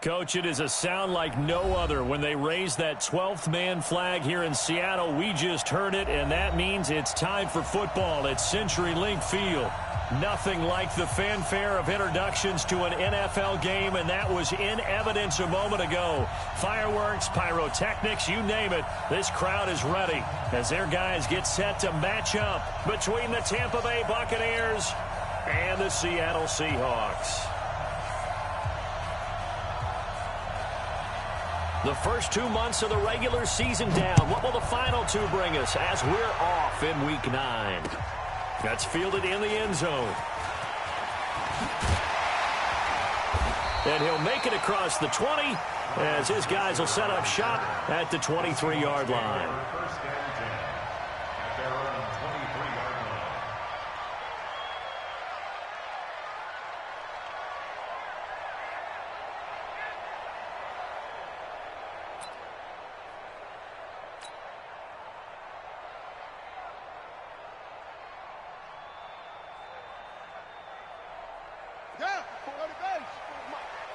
Coach, it is a sound like no other when they raise that 12th man flag here in Seattle. We just heard it, and that means it's time for football at CenturyLink Field. Nothing like the fanfare of introductions to an NFL game, and that was in evidence a moment ago. Fireworks, pyrotechnics, you name it. This crowd is ready as their guys get set to match up between the Tampa Bay Buccaneers and the Seattle Seahawks. The first 2 months of the regular season down. What will the final two bring us as we're off in Week 9? That's fielded in the end zone. And he'll make it across the 20 as his guys will set up shop at the 23-yard line.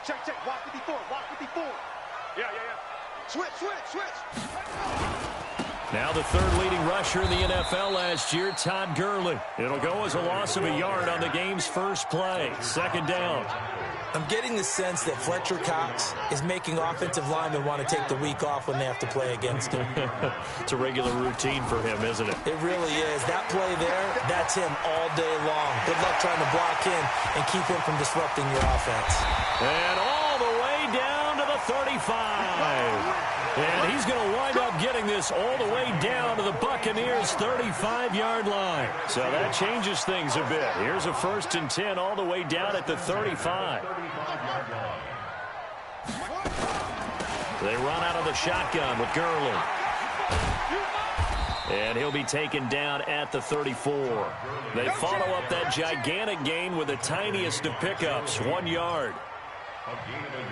Check. Walk with the four. Yeah. Switch. Now the third leading rusher in the NFL last year, Todd Gurley. It'll go as a loss of a yard on the game's first play. Second down. I'm getting the sense that Fletcher Cox is making offensive linemen want to take the week off when they have to play against him. It's a regular routine for him, isn't it? It really is. That play there, that's him all day long. Good luck trying to block him and keep him from disrupting your offense. And all the way down to the 35. And he's going to wind up getting this all the way down to the Buccaneers' 35-yard line. So that changes things a bit. Here's a 1st and 10 all the way down at the 35. They run out of the shotgun with Gurley. And he'll be taken down at the 34. They follow up that gigantic gain with the tiniest of pickups, 1 yard.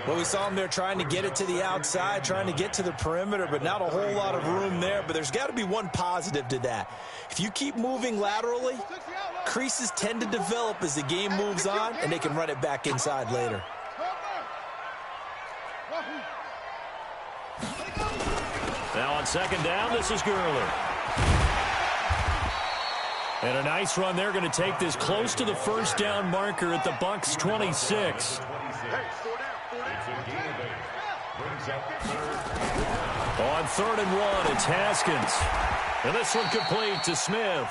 Well, we saw him there trying to get it to the outside, trying to get to the perimeter, but not a whole lot of room there. But there's got to be one positive to that. If you keep moving laterally, creases tend to develop as the game moves on, and they can run it back inside later. Now on second down, this is Gurley. And a nice run there, going to take this close to the first down marker at the Bucs' 26. On 3rd and 1, it's Haskins. And this one complete to Smith.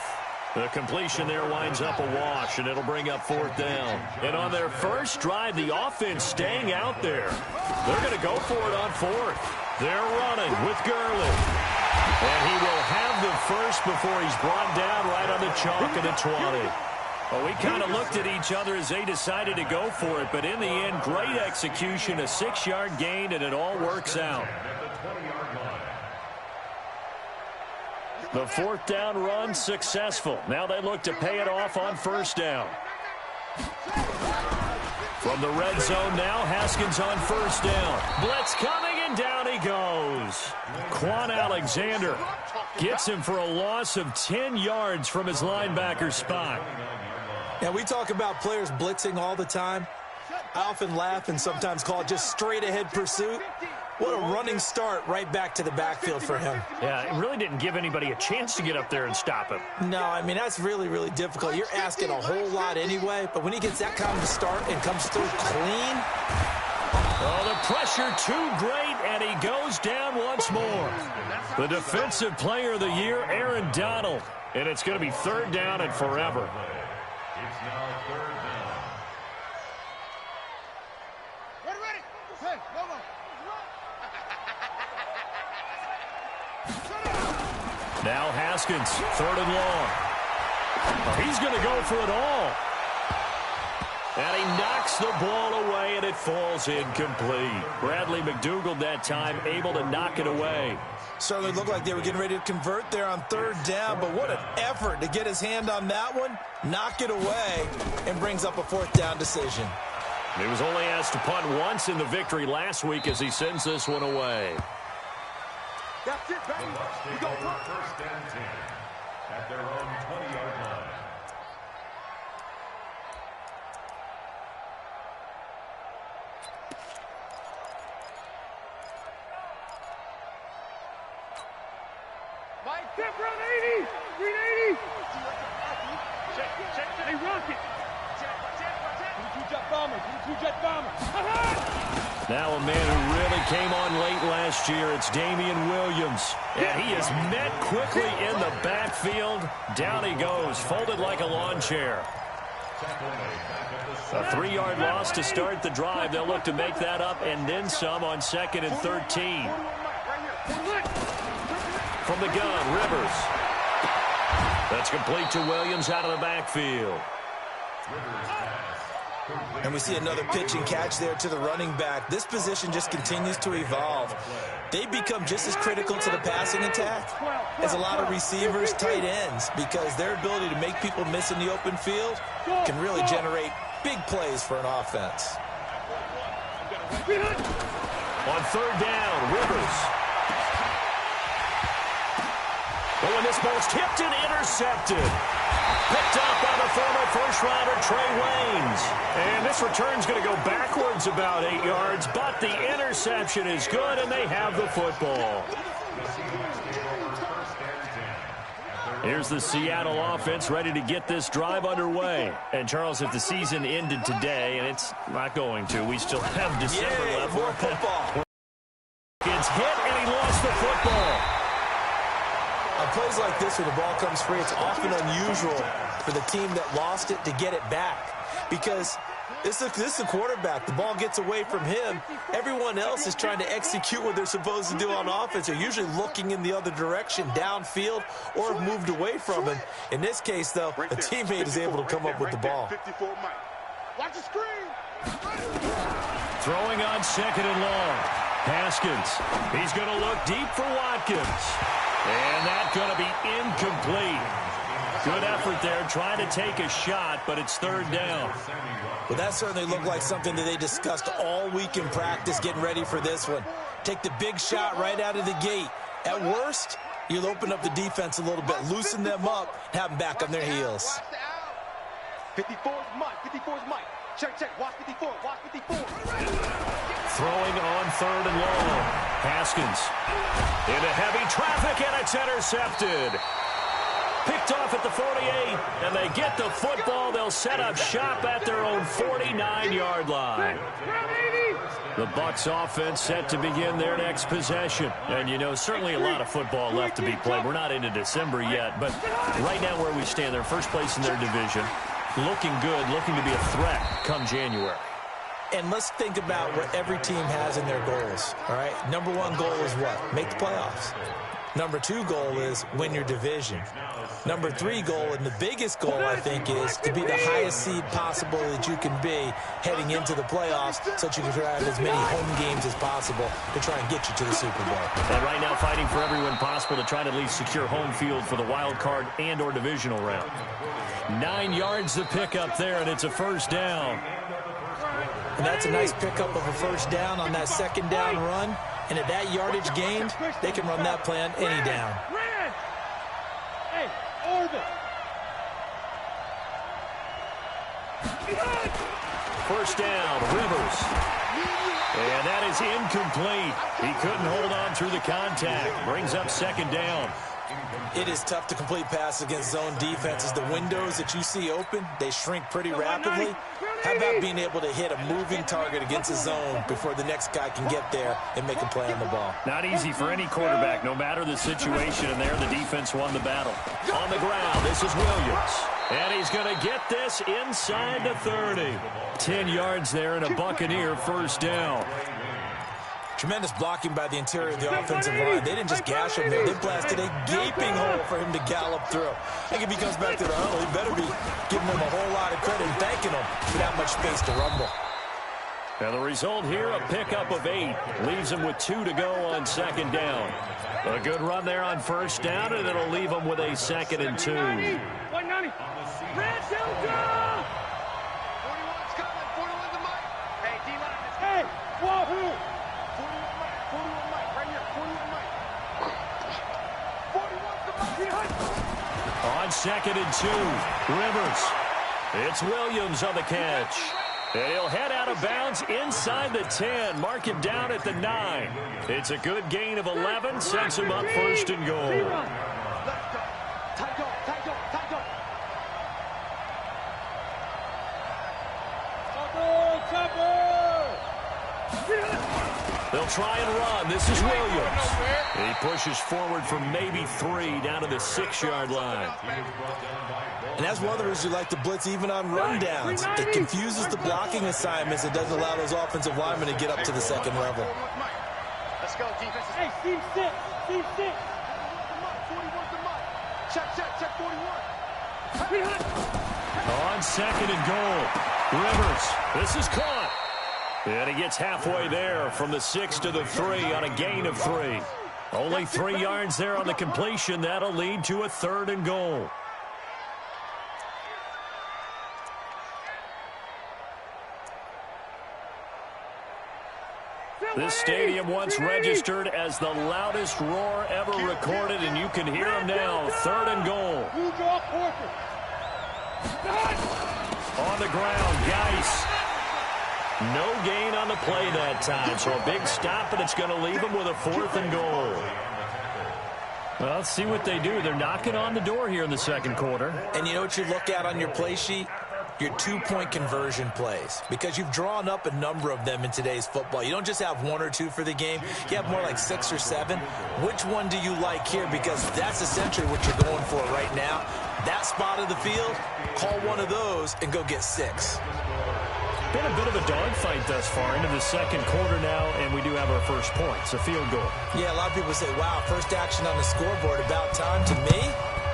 The completion there winds up a wash, and it'll bring up 4th down. And on their first drive, the offense staying out there. They're going to go for it on 4th. They're running with Gurley. And he will have the first before he's brought down right on the chalk at the 20. Well, we kind of looked at each other as they decided to go for it, but in the end, great execution, a 6-yard gain, and it all works out. The 4th down run successful. Now they look to pay it off on 1st down. From the red zone now, Haskins on 1st down. Blitz coming, and down he goes. Quan Alexander gets him for a loss of 10 yards from his linebacker spot. Now, we talk about players blitzing all the time. I often laugh and sometimes call it just straight-ahead pursuit. What a running start right back to the backfield for him. Yeah, it really didn't give anybody a chance to get up there and stop him. No, I mean, that's really, really difficult. You're asking a whole lot anyway, but when he gets that kind of start and comes through clean. Oh, the pressure too great, and he goes down once more. The Defensive Player of the Year, Aaron Donald. And it's going to be 3rd down and forever. It's now 3rd down. Ready. Hey, go. Now Haskins, 3rd and long. He's going to go for it all. And he knocks the ball away, and it falls incomplete. Bradley McDougald that time able to knock it away. Certainly looked like they were getting ready to convert there on 3rd down, but what an effort to get his hand on that one, knock it away, and brings up a 4th down decision. He was only asked to punt once in the victory last week as he sends this one away. That's it, baby. We go 1st and 10 at their own 20-yard line. Step run 80. Green 80. Hey, rocket. Jet bomber. Now a man who really came on late last year, it's Damian Williams. And he is met quickly in the backfield. Down he goes, folded like a lawn chair. A 3-yard loss to start the drive. They'll look to make that up and then some on 2nd and 13. From the gun, Rivers. That's complete to Williams out of the backfield. And we see another pitch and catch there to the running back. This position just continues to evolve. They become just as critical to the passing attack as a lot of receivers, tight ends, because their ability to make people miss in the open field can really generate big plays for an offense. On 3rd down, Rivers. But when this ball's tipped and intercepted. Picked up by the former first-rounder Trey Waynes. And this return's going to go backwards about 8 yards, but the interception is good, and they have the football. Here's the Seattle offense ready to get this drive underway. And, Charles, if the season ended today, and it's not going to, we still have December left. More football. Gets hit, and he lost the football. On plays like this where the ball comes free, it's often unusual for the team that lost it to get it back. Because this is the quarterback. The ball gets away from him. Everyone else is trying to execute what they're supposed to do on offense. They're usually looking in the other direction, downfield, or have moved away from him. In this case, though, a teammate is able to come up with the ball. Watch the screen. Throwing on 2nd and long. Haskins. He's going to look deep for Watkins. And that's going to be incomplete. Good effort there, trying to take a shot, but it's 3rd down. Well, that certainly looked like something that they discussed all week in practice, getting ready for this one. Take the big shot right out of the gate. At worst, you'll open up the defense a little bit, loosen them up, and have them back on their heels. 54's Mike. 54's Mike. Check. Watch 54. Watch 54. Throwing on 3rd and long. Haskins into heavy traffic, and it's intercepted. Picked off at the 48, and they get the football. They'll set up shop at their own 49-yard line. The Bucs offense set to begin their next possession. And, you know, certainly a lot of football left to be played. We're not into December yet, but right now where we stand, they're first place in their division. Looking good, looking to be a threat come January. And let's think about what every team has in their goals, all right? Number 1 goal is what? Make the playoffs. Number 2 goal is win your division. Number 3 goal, and the biggest goal, I think, is to be the highest seed possible that you can be heading into the playoffs so that you can have as many home games as possible to try and get you to the Super Bowl. And right now fighting for every win possible to try to at least secure home field for the wild card and or divisional round. 9 yards to pick up there, and it's a 1st down. And that's a nice pickup of a 1st down on that 2nd down run. And at that yardage gained, they can run that play on any down. Hey, Orville. 1st down, Rivers. And that is incomplete. He couldn't hold on through the contact. Brings up 2nd down. It is tough to complete passes against zone defenses. The windows that you see open, they shrink pretty rapidly. How about being able to hit a moving target against a zone before the next guy can get there and make a play on the ball? Not easy for any quarterback, no matter the situation, and there the defense won the battle. On the ground, this is Williams. And he's going to get this inside the 30. 10 yards there and a Buccaneer 1st down. Tremendous blocking by the interior of the offensive line. They didn't just gash him there. They blasted a gaping hole for him to gallop through. I think if he comes back to the huddle, he better be giving them a whole lot of credit and thanking them for that much space to rumble. And the result here, a pickup of 8. Leaves them with 2 to go on 2nd down. A good run there on 1st down, and it'll leave them with a 2nd and 2. 190. Red Delta! 41's coming. 41's the mic. Hey, D-line. Hey, wahoo! 41 mic. 41 mic. Right here. 41 mic. 41's the mic. On 2nd and 2, Rivers. It's Williams on the catch. And he'll head out of bounds inside the 10. Mark him down at the 9. It's a good gain of 11. Sends him up 1st and goal. They'll try and run. This is Williams. He pushes forward for maybe 3 down to the 6-yard line. And that's one of the reasons you like to blitz even on rundowns. It confuses the blocking assignments. It doesn't allow those offensive linemen to get up to the second level. Let's go, defense. Hey, team 6. Team 6. 41's the mark. Check 41. On 2nd and goal. Rivers. This is caught. And he gets halfway there from the 6 to the 3 on a gain of 3. Only 3 yards there on the completion. That'll lead to a 3rd and goal. This stadium once registered as the loudest roar ever recorded, and you can hear him now. 3rd and goal. On the ground, Geis. No gain on the play that time, so a big stop, and it's going to leave him with a 4th and goal. Well, let's see what they do. They're knocking on the door here in the second quarter. And you know what you look at on your play sheet? Your 2-point conversion plays, because you've drawn up a number of them in today's football. You don't just have 1 or 2 for the game. You have more like 6 or 7. Which one do you like here? Because that's essentially what you're going for right now. That spot of the field, call one of those and go get 6. Been a bit of a dogfight thus far into the second quarter now, and we do have our first points, a field goal. Yeah, a lot of people say, wow, first action on the scoreboard, about time. To me,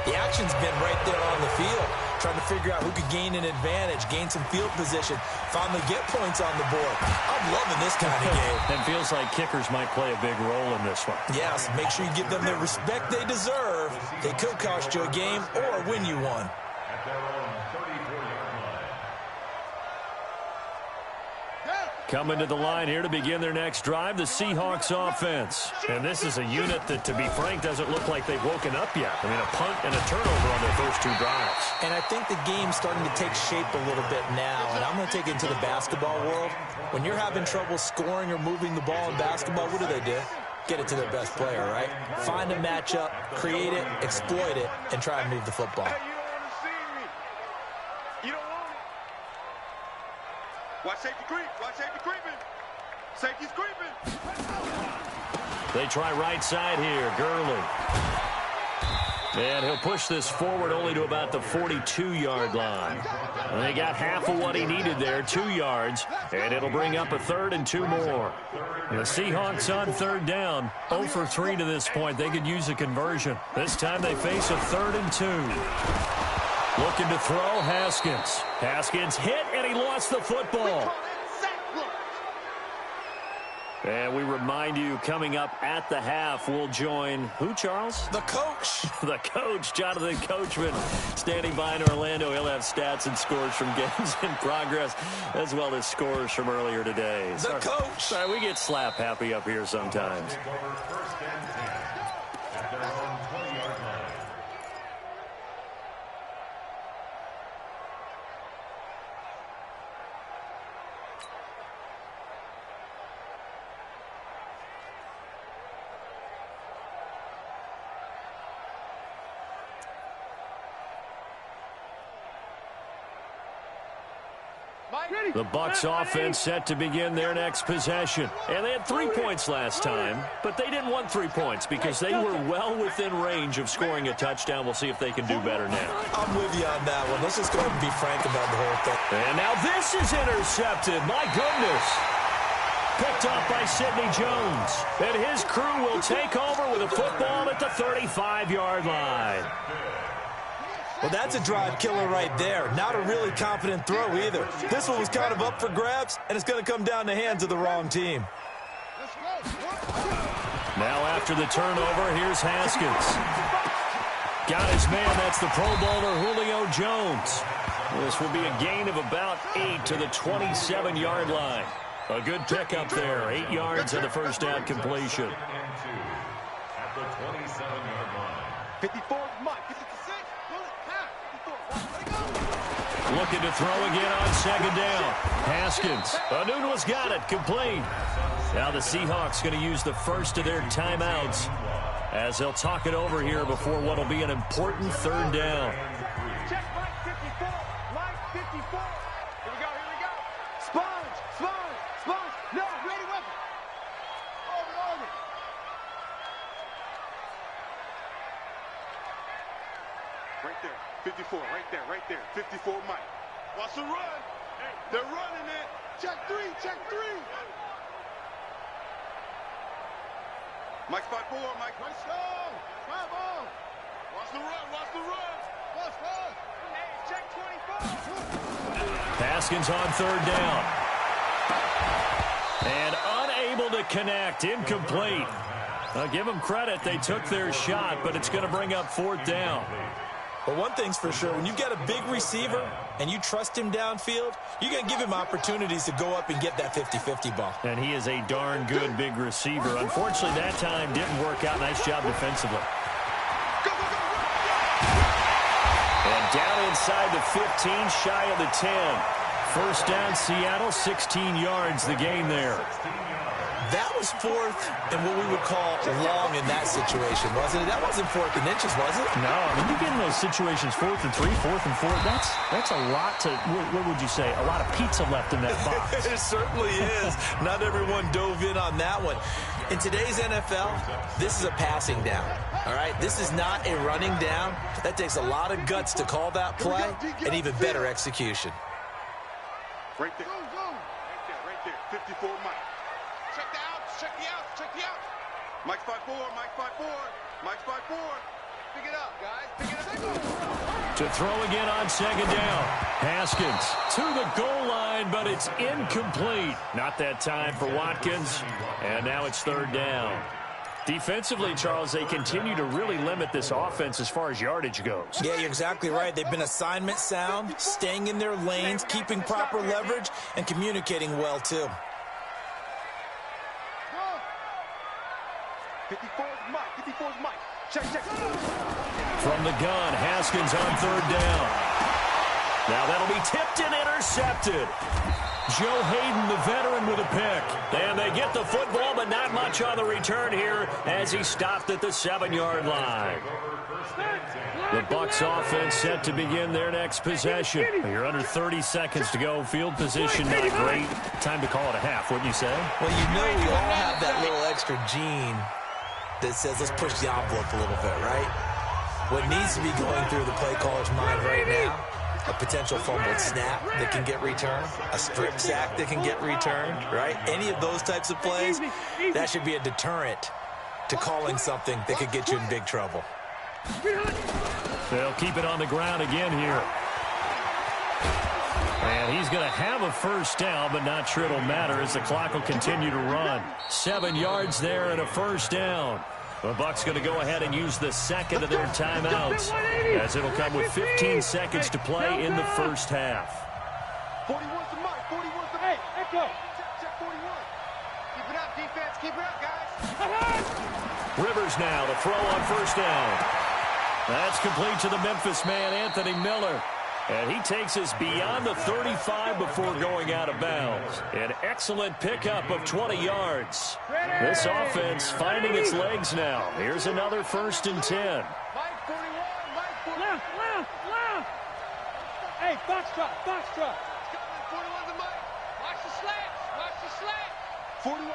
the action's been right there on the field, trying to figure out who could gain an advantage, gain some field position, finally get points on the board. I'm loving this kind of game. It feels like kickers might play a big role in this one. Yes, make sure you give them the respect they deserve. They could cost you a game or win you one. Coming to the line here to begin their next drive, the Seahawks offense. And this is a unit that, to be frank, doesn't look like they've woken up yet. I mean, a punt and a turnover on their first 2 drives. And I think the game's starting to take shape a little bit now. And I'm going to take it into the basketball world. When you're having trouble scoring or moving the ball in basketball, what do? Get it to their best player, right? Find a matchup, create it, exploit it, and try and move the football. Watch safety creep. Watch safety creeping. Safety's creeping. They try right side here. Gurley. And he'll push this forward only to about the 42-yard line. And they got half of what he needed there, 2 yards. And it'll bring up a 3rd and 2 more. The Seahawks on 3rd down. 0 for 3 to this point. They could use a conversion. This time they face a 3rd and 2. Looking to throw, Haskins. Haskins hit, and he lost the football. And we remind you, coming up at the half, we'll join who, Charles? The coach. The coach, Jonathan Coachman, standing by in Orlando. He'll have stats and scores from games in progress, as well as scores from earlier today. The coach. Sorry, we get slap happy up here sometimes. The Bucs offense set to begin their next possession. And they had 3 points last time, but they didn't want 3 points because they were well within range of scoring a touchdown. We'll see if they can do better now. I'm with you on that one. Let's just go ahead and be frank about the whole thing. And now this is intercepted. My goodness. Picked up by Sidney Jones. And his crew will take over with a football at the 35-yard line. Well, that's a drive killer right there. Not a really confident throw either. This one was kind of up for grabs, and it's going to come down the hands of the wrong team. Now after the turnover, here's Haskins. Got his man. That's the Pro Bowler Julio Jones. This will be a gain of about 8 to the 27-yard line. A good pickup there. 8 yards on the first down completion. At the 27-yard line. 54, Mike. 56. Looking to throw again on second down. Haskins. Anuno's got it. Complete. Now the Seahawks going to use the first of their timeouts as they'll talk it over here before what will be an important 3rd down. Check Mike 54. Mike 54. Here we go. Sponge. No, ready weapon. there. 54, right there, right there. 54, Mike. Watch the run. They're running it. Check three, check three. Mike 5-4, Mike. Right strong. Bravo. Watch the run, watch the run. Watch, watch. Hey, check 24. Haskins on third down. And unable to connect. Incomplete. I'll give them credit. They took their shot, but it's going to bring up fourth down. But one thing's for sure, when you've got a big receiver and you trust him downfield, you're going to give him opportunities to go up and get that 50-50 ball. And he is a darn good big receiver. Unfortunately, that time didn't work out. Nice job defensively. And down inside the 15, shy of the 10. First down, Seattle, 16 yards the gain there. That was fourth and what we would call long in that situation, wasn't it? That wasn't 4th and inches, was it? No, I mean, you get in those situations 4th and 3, 4th and 4. That's a lot to, what would you say, a lot of pizza left in that box. It certainly is. Not everyone dove in on that one. In today's NFL, this is a passing down, all right? This is not a running down. That takes a lot of guts to call that play and even better execution. Right there. Right there. 54, Mike. Check the outs, check the outs, check the outs. Mike 5-4, Mike 5-4, Mike 5-4. Pick it up, guys, pick it up. To throw again on second down. Haskins to the goal line, but it's incomplete. Not that time for Watkins, and now it's third down. Defensively, Charles, they continue to really limit this offense as far as yardage goes. Yeah, you're exactly right. They've been assignment sound, staying in their lanes, keeping proper leverage, and communicating well, too. 54's Mike, 54's Mike. Check, check. From the gun, Haskins on third down. Now that'll be tipped and intercepted. Joe Hayden, the veteran, with a pick. And they get the football, but not much on the return here as he stopped at the 7-yard line. The Bucs offense set to begin their next possession. You're under 30 seconds to go. Field position not great. Time to call it a half, wouldn't you say? Well, you know we all have that little extra gene that says let's push the envelope a little bit, right? What needs to be going through the play caller's mind right now, a potential fumbled snap that can get returned, a strip sack that can get returned, right? Any of those types of plays, that should be a deterrent to calling something that could get you in big trouble. They'll keep it on the ground again here. And he's going to have a first down, but not sure it'll matter as the clock will continue to run. 7 yards there and a first down. The Bucs going to go ahead and use the second of their timeouts as it'll come with 15 seconds to play in the first half. 41's the Mike, 41's the Mike. Hey, echo. Check 41. Keep it up, defense. Keep it up, guys. Rivers now to throw on first down. That's complete to the Memphis man, Anthony Miller. And he takes us beyond the 35 before going out of bounds. An excellent pickup of 20 yards. This offense finding its legs now. Here's another 1st and 10. Mike 41, Mike 41. Left. Hey, box truck. 41's the Mike. Watch the slant. 41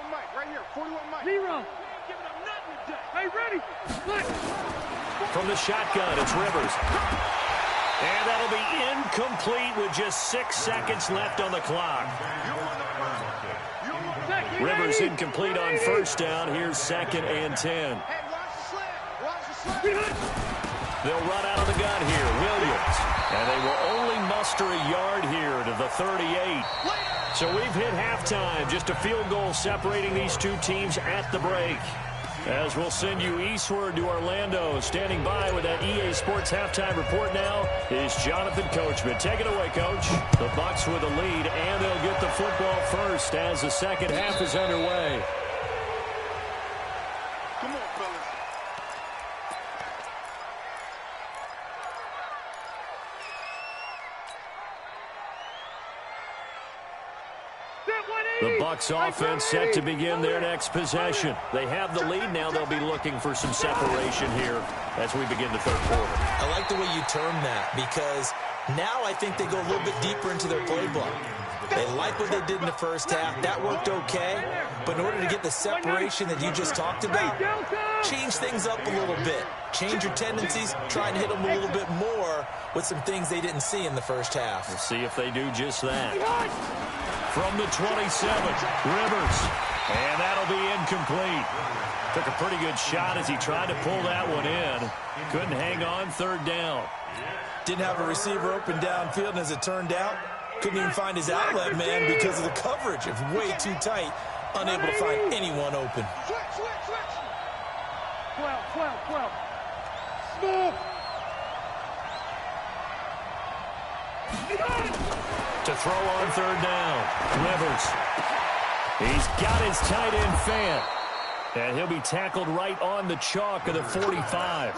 Mike, right here. 41 Mike. Zero. Ain't giving up nothing today. Hey, ready? From the shotgun, it's Rivers. And that'll be incomplete with just 6 seconds left on the clock. Rivers incomplete on first down. Here's 2nd and 10. Hey, watch the slant. They'll run out of the gun here. Williams. And they will only muster a yard here to the 38. So we've hit halftime. Just a field goal separating these two teams at the break. As we'll send you eastward to Orlando. Standing by with that EA Sports halftime report now is Jonathan Coachman. Take it away, Coach. The Bucs with the lead, and they'll get the football first as the second half is underway. Come on, fellas. The Bucs offense set to begin their next possession. They have the lead now. They'll be looking for some separation here as we begin the third quarter. I like the way you term that because now I think they go a little bit deeper into their playbook. They like what they did in the first half. That worked okay. But in order to get the separation that you just talked about, change things up a little bit. Change your tendencies. Try and hit them a little bit more with some things they didn't see in the first half. We'll see if they do just that. From the 27, Rivers. And that'll be incomplete. Took a pretty good shot as he tried to pull that one in. Couldn't hang on third down. Didn't have a receiver open downfield, and as it turned out, couldn't even find his outlet man because of the coverage. It was way too tight, unable to find anyone open. Switch. 12. Smith. To throw on third down. Rivers. He's got his tight end Fant. And he'll be tackled right on the chalk of the 45.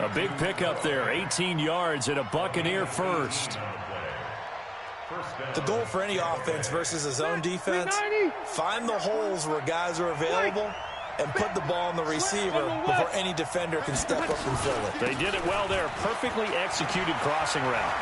A big pickup there, 18 yards and a Buccaneer first. The goal for any offense versus a zone defense, find the holes where guys are available and put the ball on the receiver before any defender can step up and fill it. They did it well there. Perfectly executed crossing route.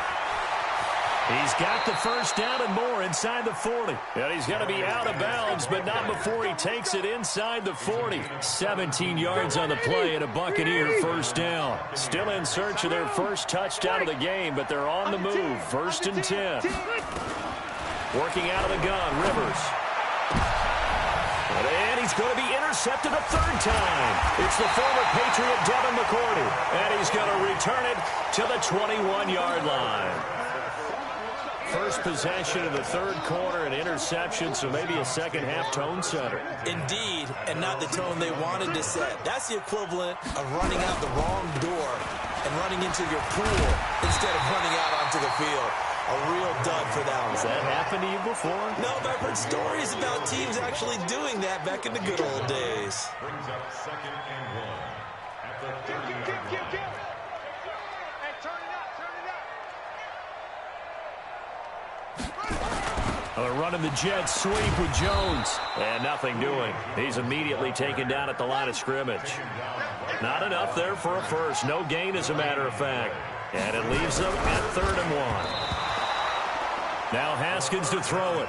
He's got the first down and more inside the 40. And he's going to be out of bounds, but not before he takes it inside the 40. 17 yards on the play and a Buccaneer first down. Still in search of their first touchdown of the game, but they're on the move. First and 10. Working out of the gun, Rivers. And he's going to be intercepted a third time. It's the former Patriot Devin McCourty. And he's going to return it to the 21-yard line. First possession of the third quarter, an interception, so maybe a second-half tone setter. Indeed, and not the tone they wanted to set. That's the equivalent of running out the wrong door and running into your pool instead of running out onto the field. A real dud for that one. Has that happened to you before? No, but I've heard stories about teams actually doing that back in the good old days. Brings up second and 1 at the 30-yard line. Hey, turn it up. They're running the jet sweep with Jones. And nothing doing. He's immediately taken down at the line of scrimmage. Not enough there for a first. No gain, as a matter of fact. And it leaves them at 3rd and 1. Now Haskins to throw it.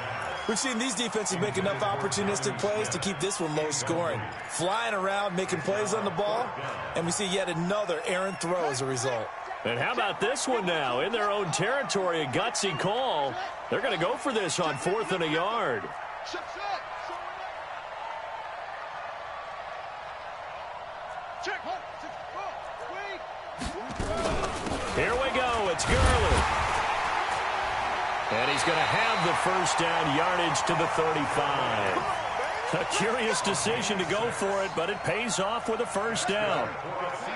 We've seen these defenses make enough opportunistic plays to keep this one low scoring. Flying around, making plays on the ball, and we see yet another errant throw as a result. And how about this one now? In their own territory, a gutsy call. They're going to go for this on 4th and a yard. Here we go. It's Gurley. And he's going to have the first down, yardage to the 35. A curious decision to go for it, but it pays off with a first down.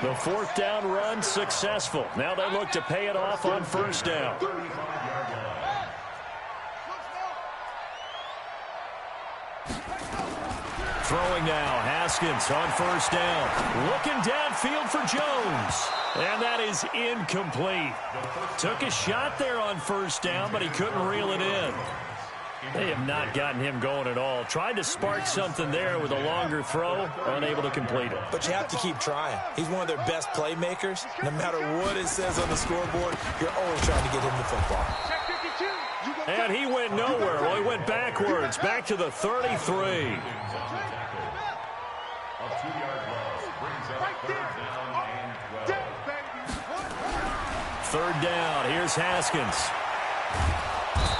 The 4th down run successful. Now they look to pay it off on first down. Throwing now, Haskins on first down. Looking downfield for Jones. And that is incomplete. Took a shot there on first down, but he couldn't reel it in. They have not gotten him going at all. Tried to spark something there with a longer throw, unable to complete it. But you have to keep trying. He's one of their best playmakers. No matter what it says on the scoreboard, you're always trying to get him the football. And he went nowhere. Well, he went backwards, back to the 33. Third down, here's Haskins.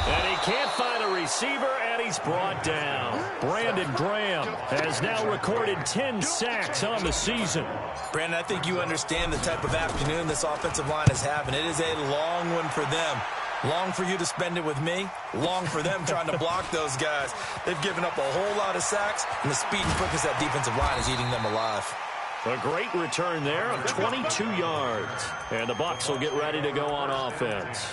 And he can't find a receiver, and he's brought down. Brandon Graham has now recorded 10 sacks on the season. Brandon, I think you understand the type of afternoon this offensive line is having. It is a long one for them. Long for you to spend it with me. Long for them trying to block those guys. They've given up a whole lot of sacks, and the speed and quickness of that defensive line is eating them alive. A great return there of 22 yards. And the Bucs will get ready to go on offense.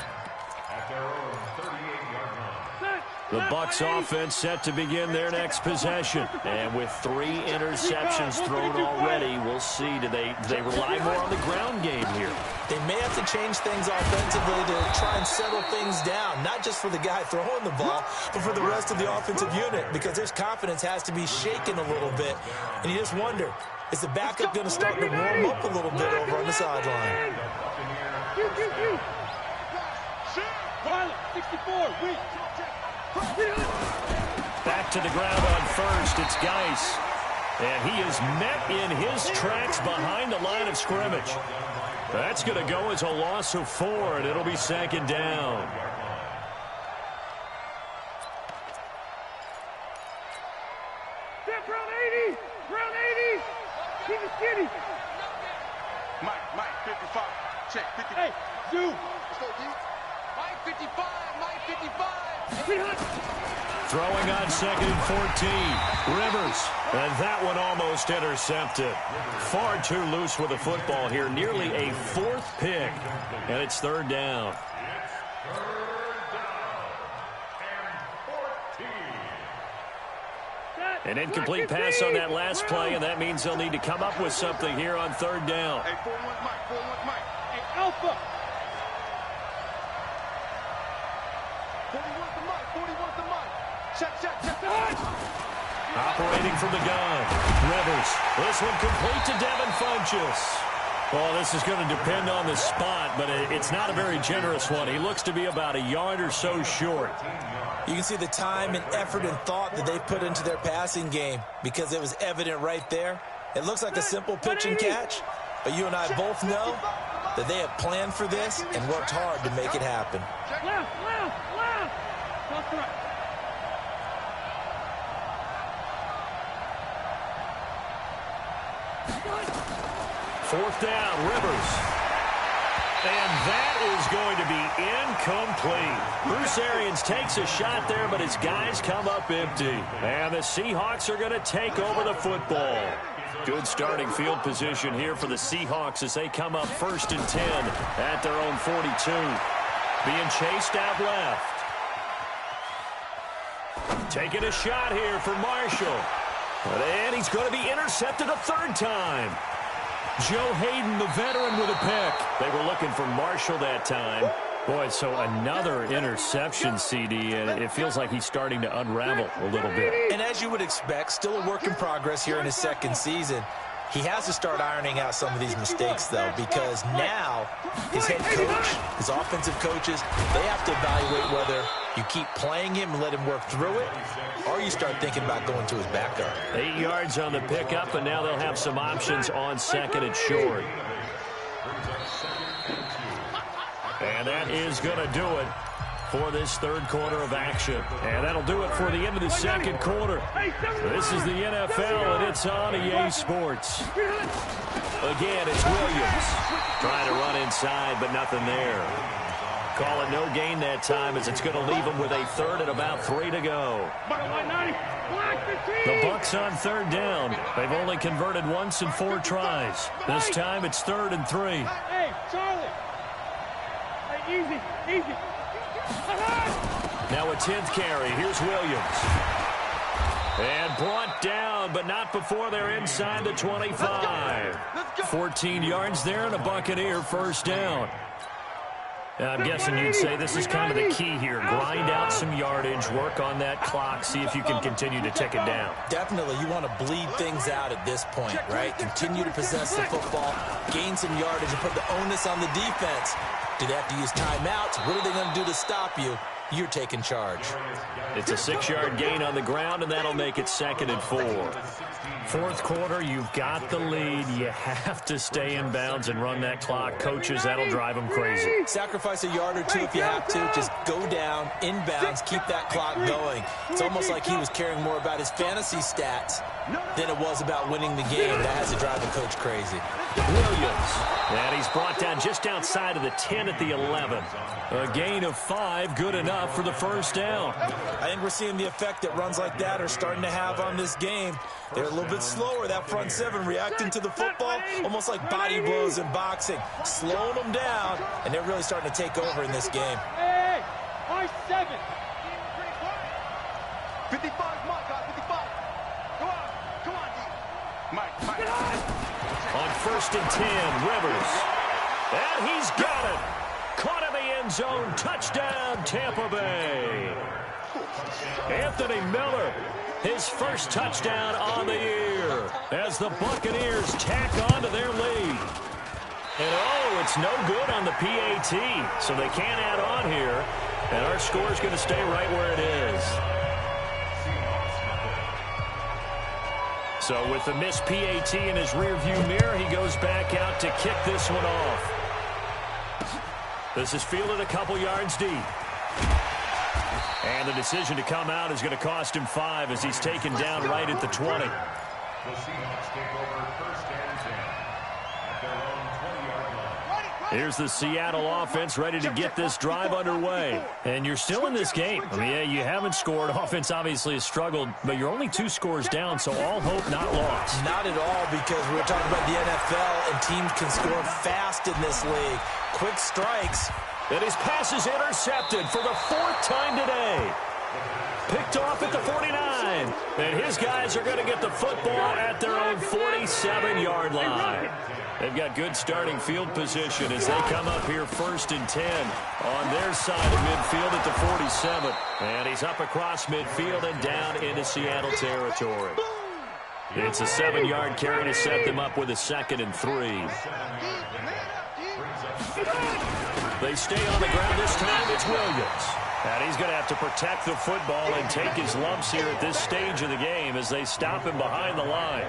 The Bucs offense set to begin their next possession. And with 3 interceptions thrown already, we'll see. Do they rely more on the ground game here? They may have to change things offensively to try and settle things down, not just for the guy throwing the ball, but for the rest of the offensive unit, because their confidence has to be shaken a little bit. And you just wonder, is the backup going to start to warm up a little bit over on the sideline? 64, weak. Back to the ground on first. It's Geis. And he is met in his tracks behind the line of scrimmage. That's going to go as a loss of 4, and it'll be second down. Round 80! Round 80! Keep it skinny! Mike, 55. Check, 50. Hey, Zoo! Let's go, D. Mike, 55. Mike, 55. Sweetheart! Throwing on second and 14. Rivers. And that one almost intercepted. Far too loose with the football here. Nearly a 4th pick. And it's third down. An incomplete pass on that last play, and that means they'll need to come up with something here on third down. Hey, 4-1 Mike, 4-1 Mike. Hey, Alpha! 41 to Mike, 41 to Mike. Check. Operating from the gun. Rivers. This one complete to Devin Funchess. Well, this is going to depend on the spot, but it's not a very generous one. He looks to be about a yard or so short. You can see the time and effort and thought that they put into their passing game because it was evident right there. It looks like a simple pitch and catch, but you and I both know that they have planned for this and worked hard to make it happen. Left! That's right. Fourth down, Rivers. And that is going to be incomplete. Bruce Arians takes a shot there, but his guys come up empty. And the Seahawks are going to take over the football. Good starting field position here for the Seahawks as they come up 1st and 10 at their own 42. Being chased out left. Taking a shot here for Marshall. And he's going to be intercepted a 3rd time. Joe Hayden, the veteran, with a pick. They were looking for Marshall that time. Boy, so another interception, CD, and it feels like he's starting to unravel a little bit. And as you would expect, still a work in progress here in his 2nd season. He has to start ironing out some of these mistakes, though, because now his head coach, his offensive coaches, they have to evaluate whether you keep playing him and let him work through it, or you start thinking about going to his backup. 8 yards on the pickup, and now they'll have some options on 2nd and short. And that is going to do it for this 3rd quarter of action. And that'll do it for the end of the 2nd quarter. This is the NFL, and it's on EA Sports. Again, it's Williams trying to run inside, but nothing there. Call it no gain that time as it's going to leave him with a 3rd and about 3 to go. The Bucks on 3rd down. They've only converted once in 4 tries. This time it's 3rd and 3. Hey, Charlie! Hey, easy. Now a 10th carry. Here's Williams. And brought down, but not before they're inside the 25. 14 yards there and a Buccaneer 1st down. I'm guessing you'd say this is kind of the key here. Grind out some yardage, work on that clock, see if you can continue to tick it down. Definitely, you want to bleed things out at this point, right? Continue to possess the football, gain some yardage, and put the onus on the defense. Do they have to use timeouts? What are they going to do to stop you? You're taking charge. It's a 6-yard gain on the ground, and that'll make it 2nd and 4. 4th quarter, you've got the lead. You have to stay in bounds and run that clock. Coaches, that'll drive them crazy. Sacrifice a yard or 2 if you have to. Just go down, in bounds, keep that clock going. It's almost like he was caring more about his fantasy stats than it was about winning the game. That has to drive the coach crazy. Williams. And he's brought down just outside of the 10 at the 11. A gain of 5, good enough for the 1st down. I think we're seeing the effect that runs like that are starting to have on this game. They're a little bit slower, that front 7, reacting to the football, almost like body blows in boxing, slowing them down, and they're really starting to take over in this game. Hey, my 7. 55 Mike, guys, 55. Come on, D. Mike. On 1st and 10, Rivers. And he's got it. Caught in the end zone. Touchdown, Tampa Bay. Anthony Miller, his first touchdown on the year as the Buccaneers tack on to their lead. And, oh, it's no good on the PAT, so they can't add on here. And our score is going to stay right where it is. So with the missed PAT in his rearview mirror, he goes back out to kick this one off. This is fielded a couple yards deep. And the decision to come out is going to cost him 5 as he's taken down right at the 20. The Seahawks take over first and 10 at their own 20-yard line. Here's the Seattle offense ready to get this drive underway. And you're still in this game. I mean, yeah, you haven't scored. Offense obviously has struggled, but you're only 2 scores down, so all hope not lost. Not at all, because we were talking about the NFL, and teams can score fast in this league. Quick strikes. And his pass is intercepted for the 4th time today. Picked off at the 49. And his guys are going to get the football at their own 47-yard line. They've got good starting field position as they come up here 1st and 10 on their side of midfield at the 47. And he's up across midfield and down into Seattle territory. It's a 7-yard carry to set them up with a 2nd and 3. They stay on the ground this time. It's Williams. And he's going to have to protect the football and take his lumps here at this stage of the game as they stop him behind the line.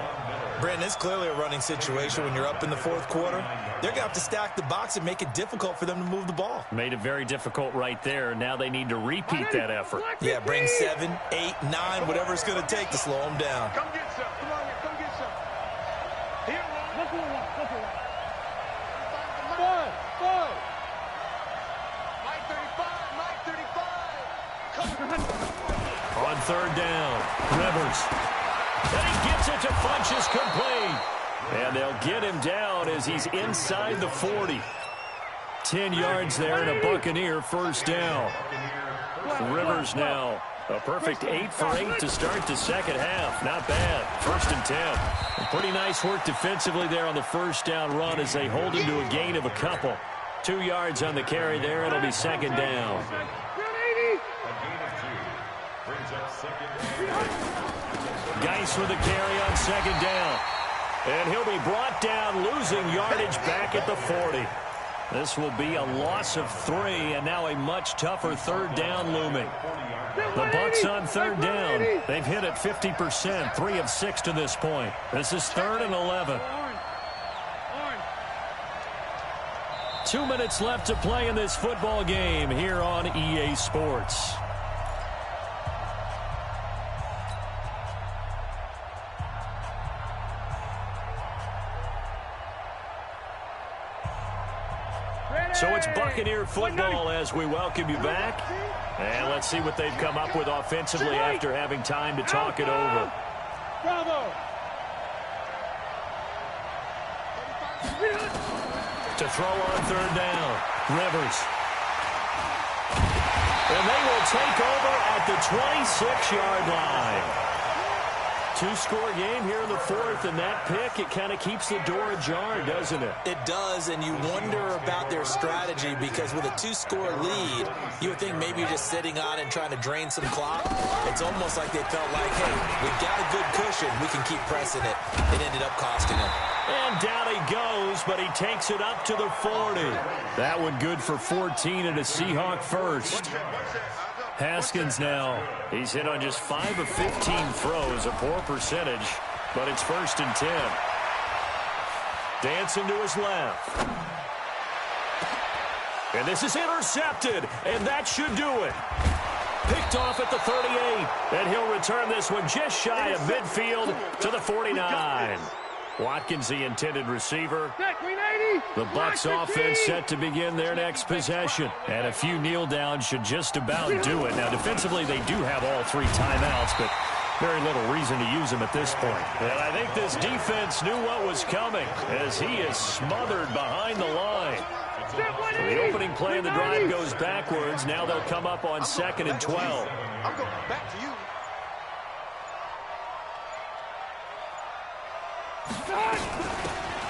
Brandon, it's clearly a running situation when you're up in the 4th quarter. They're going to have to stack the box and make it difficult for them to move the ball. Made it very difficult right there. Now they need to repeat that effort. Yeah, bring 7, 8, 9, whatever it's going to take to slow them down. Come get some. Come on here. Come get some. Here, let's go. Boy. Mike 35. On 3rd down, Rivers. And he gets it to Funchess complete. And they'll get him down as he's inside the 40. 10 yards there and a Buccaneer 1st down. Rivers now a perfect 8 for 8 to start the 2nd half. Not bad. 1st and 10. And pretty nice work defensively there on the 1st down run as they hold him to a gain of a couple. 2 yards on the carry there. It'll be 2nd down. Geis with the carry on 2nd down. And he'll be brought down, losing yardage back at the 40. This will be a loss of 3, and now a much tougher 3rd down looming. The Bucs on 3rd down. They've hit it 50%, 3 of 6 to this point. This is 3rd and 11. 2 minutes left to play in this football game here on EA Sports. So it's Buccaneer football as we welcome you back. And let's see what they've come up with offensively after having time to talk it over. Bravo. To throw on 3rd down, Rivers. And they will take over at the 26-yard line. 2-score game here in the 4th, and that pick, it kind of keeps the door ajar, doesn't it? It does, and you wonder about their strategy because with a 2-score lead, you would think maybe you're just sitting on and trying to drain some clock. It's almost like they felt like, hey, we've got a good cushion. We can keep pressing it. It ended up costing them. And down he goes, but he takes it up to the 40. That one good for 14 and a Seahawk 1st. Haskins now. He's hit on just 5 of 15 throws, a poor percentage, but it's 1st and 10. Dancing to his left. And this is intercepted, and that should do it. Picked off at the 38, and he'll return this one just shy of midfield to the 49. Watkins, the intended receiver. The Bucs offense set to begin their next possession. And a few kneel downs should just about do it. Now, defensively, they do have all 3 timeouts, but very little reason to use them at this point. And I think this defense knew what was coming as he is smothered behind the line. So the opening play of the drive goes backwards. Now they'll come up on 2nd and 12. I'm going back to you.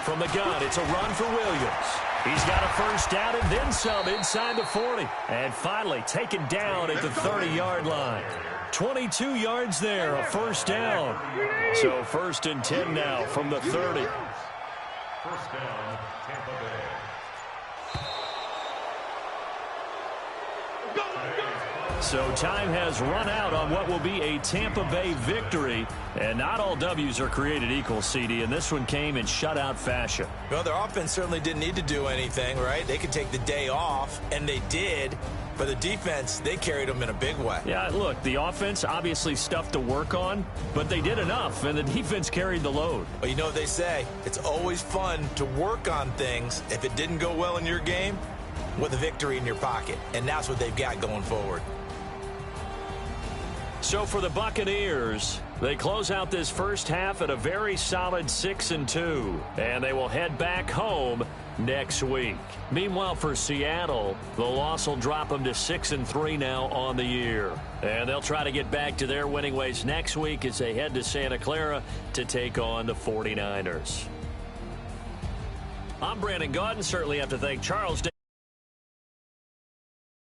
From the gun, it's a run for Williams. He's got a 1st down and then some inside the 40. And finally taken down at the 30-yard line. 22 yards there, a 1st down. So 1st and 10 now from the 30. 1st down, Tampa Bay. Go, go! So time has run out on what will be a Tampa Bay victory. And not all W's are created equal, CD, and this one came in shutout fashion. Well, their offense certainly didn't need to do anything, right? They could take the day off, and they did. But the defense, they carried them in a big way. Yeah, look, the offense, obviously stuff to work on, but they did enough, and the defense carried the load. Well, you know what they say. It's always fun to work on things if it didn't go well in your game with a victory in your pocket, and that's what they've got going forward. So for the Buccaneers, they close out this first half at a very solid 6-2, and they will head back home next week. Meanwhile, for Seattle, the loss will drop them to 6-3 now on the year. And they'll try to get back to their winning ways next week as they head to Santa Clara to take on the 49ers. I'm Brandon Gaudin. Certainly have to thank Charles